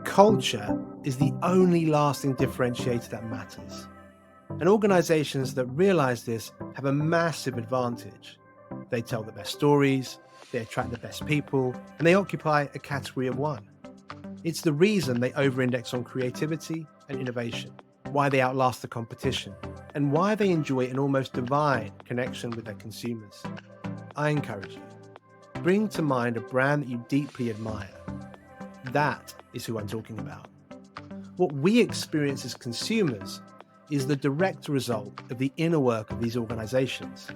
Culture is the only lasting differentiator that matters. And organizations that realize this have a massive advantage. They tell the best stories, they attract the best people, and they occupy a category of one. It's the reason they over-index on creativity and innovation, why they outlast the competition, and why they enjoy an almost divine connection with their consumers. I encourage you, bring to mind a brand that you deeply admire. That is who I'm talking about. What we experience as consumers is the direct result of the inner work of these organizations,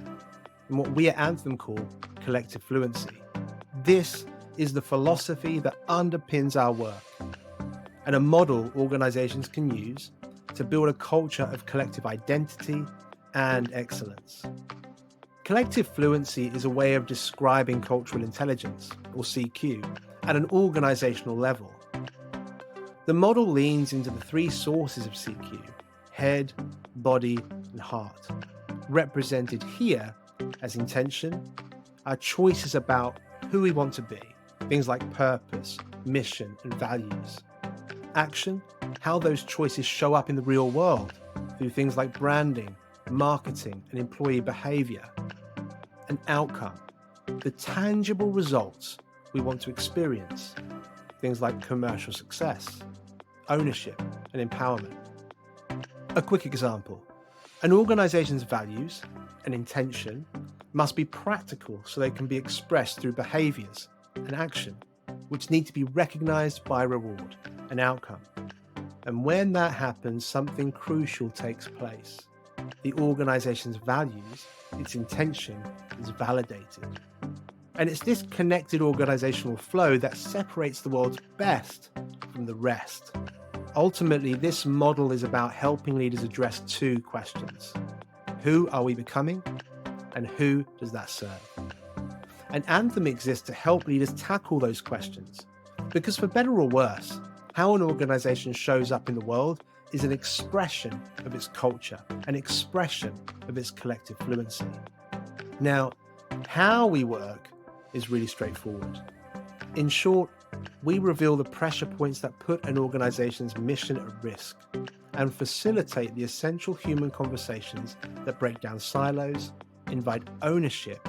and what we at Anthem call collective fluency. This is the philosophy that underpins our work, and a model organizations can use to build a culture of collective identity and excellence. Collective fluency is a way of describing cultural intelligence, or CQ, at an organizational level. The model leans into the three sources of CQ: head, body, and heart, represented here as intention, our choices about who we want to be, things like purpose, mission, and values. Action, how those choices show up in the real world through things like branding, marketing, and employee behavior. An outcome, the tangible results we want to experience, things like commercial success, ownership, and empowerment. A quick example, an organization's values and intention must be practical so they can be expressed through behaviors and action, which need to be recognized by reward, an outcome. And when that happens, something crucial takes place. The organization's values, its intention, is validated. And it's this connected organizational flow that separates the world's best from the rest. Ultimately, this model is about helping leaders address two questions. Who are we becoming? And who does that serve? And Anthem exists to help leaders tackle those questions. Because for better or worse, how an organization shows up in the world is an expression of its culture, an expression of its collective fluency. Now, how we work is really straightforward. In short, we reveal the pressure points that put an organization's mission at risk and facilitate the essential human conversations that break down silos, invite ownership,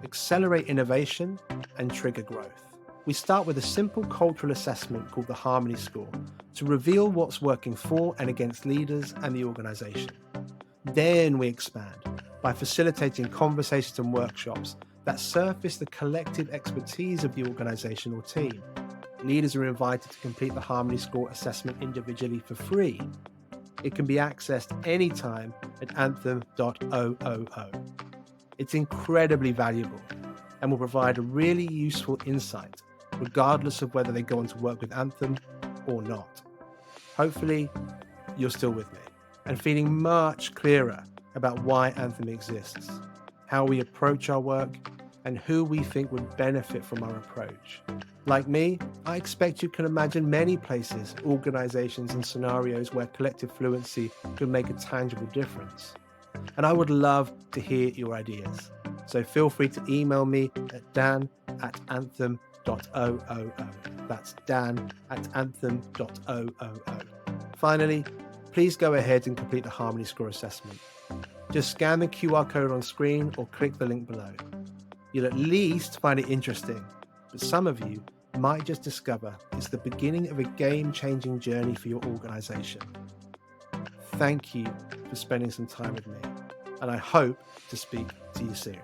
accelerate innovation, and trigger growth. We start with a simple cultural assessment called the Harmony Score to reveal what's working for and against leaders and the organization. Then we expand by facilitating conversations and workshops that surface the collective expertise of the organization or team. Leaders are invited to complete the Harmony Score assessment individually for free. It can be accessed anytime at anthem.oo. It's incredibly valuable and will provide a really useful insight, regardless of whether they go on to work with Anthem or not. Hopefully, you're still with me and feeling much clearer about why Anthem exists, how we approach our work, and who we think would benefit from our approach. Like me, I expect you can imagine many places, organizations, and scenarios where collective fluency could make a tangible difference. And I would love to hear your ideas. So feel free to email me at dan@anthem.oo. That's dan@anthem.oo. Finally, please go ahead and complete the Harmony Score assessment. Just scan the QR code on screen or click the link below. You'll at least find it interesting, but some of you might just discover it's the beginning of a game-changing journey for your organization. Thank you for spending some time with me, and I hope to speak to you soon.